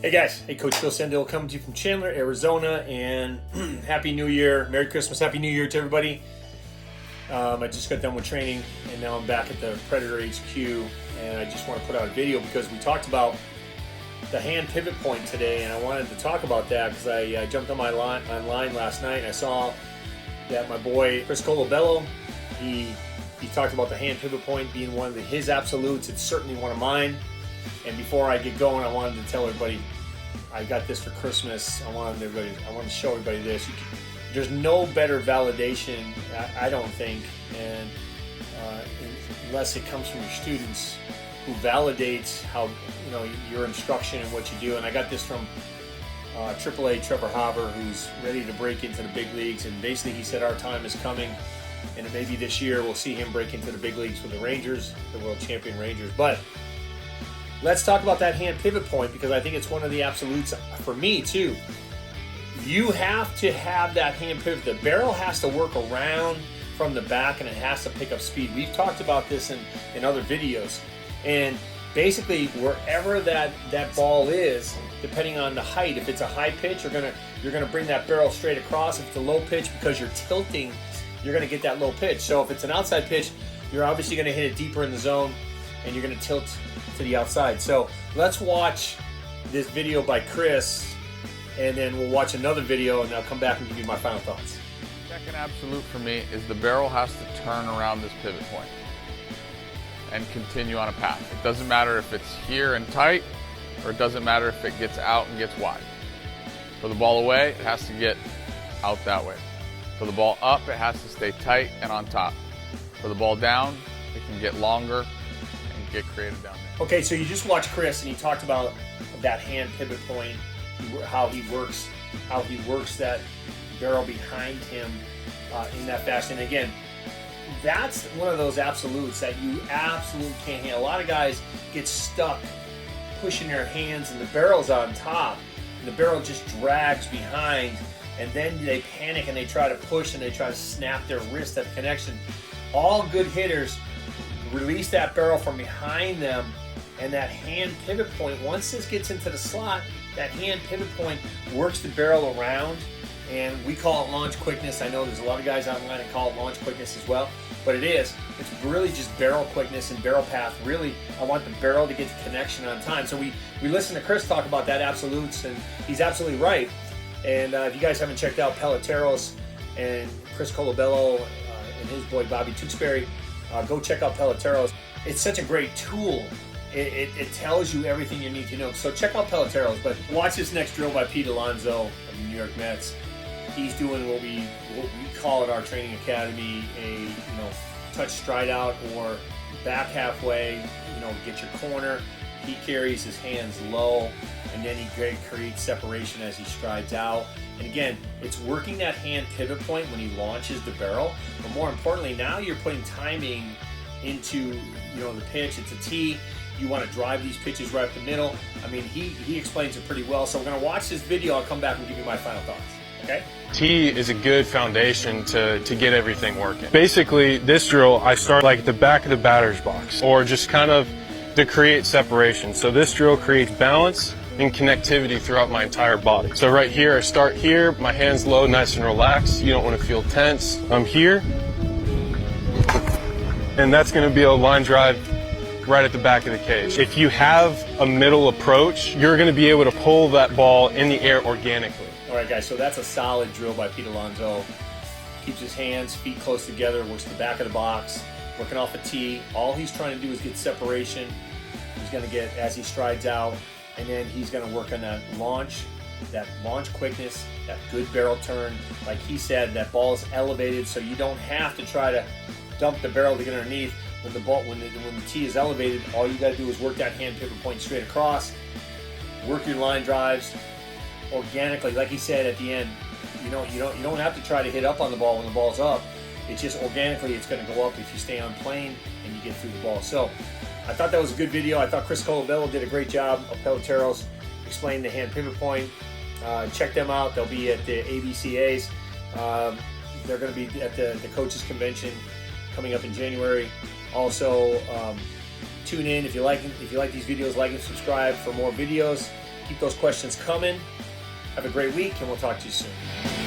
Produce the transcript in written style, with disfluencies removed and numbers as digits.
Hey guys, hey Coach Phil Sandell coming to you from Chandler, Arizona, and Happy New Year, Merry Christmas, Happy New Year to everybody. I just got done with training and now I'm back at the Predator HQ, and I just want to put out a video because we talked about the hand pivot point today, and I wanted to talk about that because I jumped on my online last night and I saw that my boy Chris Colabello, he talked about the hand pivot point being one of his absolutes. It's certainly one of mine. And before I get going, I wanted to tell everybody I got this for Christmas. I wanted to show everybody this. There's no better validation, I don't think, and unless it comes from your students, who validates how your instruction and what you do. And I got this from AAA Trevor Hauber, who's ready to break into the big leagues. And basically, he said our time is coming, and maybe this year we'll see him break into the big leagues with the Rangers, the world champion Rangers. But let's talk about that hand pivot point because I think it's one of the absolutes for me too. You have to have that hand pivot. The barrel has to work around from the back and it has to pick up speed. We've talked about this in other videos. And basically wherever that ball is, depending on the height, if it's a high pitch, you're gonna bring that barrel straight across. If it's a low pitch, because you're tilting, you're gonna get that low pitch. So if it's an outside pitch, you're obviously gonna hit it deeper in the zone and you're gonna tilt to the outside. So let's watch this video by Chris, and then we'll watch another video, and I'll come back and give you my final thoughts. Second absolute for me is the barrel has to turn around this pivot point and continue on a path. It doesn't matter if it's here and tight, or it doesn't matter if it gets out and gets wide. For the ball away, it has to get out that way. For the ball up, it has to stay tight and on top. For the ball down, it can get longer and get creative down there. Okay, so you just watched Chris, and he talked about that hand pivot point, how he works that barrel behind him in that fashion. And again, that's one of those absolutes that you absolutely can't handle. A lot of guys get stuck pushing their hands, and the barrel's on top, and the barrel just drags behind, and then they panic and they try to push and they try to snap their wrist at the connection. All good hitters release that barrel from behind them, and that hand pivot point, once this gets into the slot, that hand pivot point works the barrel around, and we call it launch quickness. I know there's a lot of guys online that call it launch quickness as well, but it's really just barrel quickness and barrel path. Really, I want the barrel to get the connection on time. So we listened to Chris talk about that absolutes, and he's absolutely right. And if you guys haven't checked out Peloteros and Chris Colabello and his boy Bobby Tewksbury, go check out Peloteros. It's such a great tool. It tells you everything you need to know. So check out Peloteros, but watch this next drill by Pete Alonso of the New York Mets. He's doing what we call at our training academy a touch stride out, or back halfway, get your corner. He carries his hands low, and then he creates separation as he strides out. And again, it's working that hand pivot point when he launches the barrel. But more importantly, now you're putting timing into the pitch. It's a tee. You want to drive these pitches right up the middle. I mean, he explains it pretty well. So we're going to watch this video. I'll come back and give you my final thoughts. Okay? Tee is a good foundation to get everything working. Basically, this drill, I start like at the back of the batter's box, or just kind of to create separation. So this drill creates balance and connectivity throughout my entire body. So right here, I start here, my hands low, nice and relaxed. You don't want to feel tense. I'm here, and that's going to be a line drive right at the back of the cage. If you have a middle approach, you're going to be able to pull that ball in the air organically. All right, guys, so that's a solid drill by Pete Alonso. Keeps his hands, feet close together, works the back of the box, working off a tee. All he's trying to do is get separation. He's going to get, as he strides out, and then he's going to work on that launch quickness, that good barrel turn. Like he said, that ball is elevated, so you don't have to try to dump the barrel to get underneath. When the tee is elevated, all you got to do is work that hand pivot point straight across, work your line drives organically. Like he said at the end, you don't have to try to hit up on the ball when the ball's up. It's just organically it's going to go up if you stay on plane and you get through the ball. So I thought that was a good video. I thought Chris Colabello did a great job of Peloteros explaining the hand pivot point. Check them out. They'll be at the ABCAs. They're going to be at the coaches convention coming up in January. Also, tune in if you like these videos. Like and subscribe for more videos. Keep those questions coming. Have a great week, and we'll talk to you soon.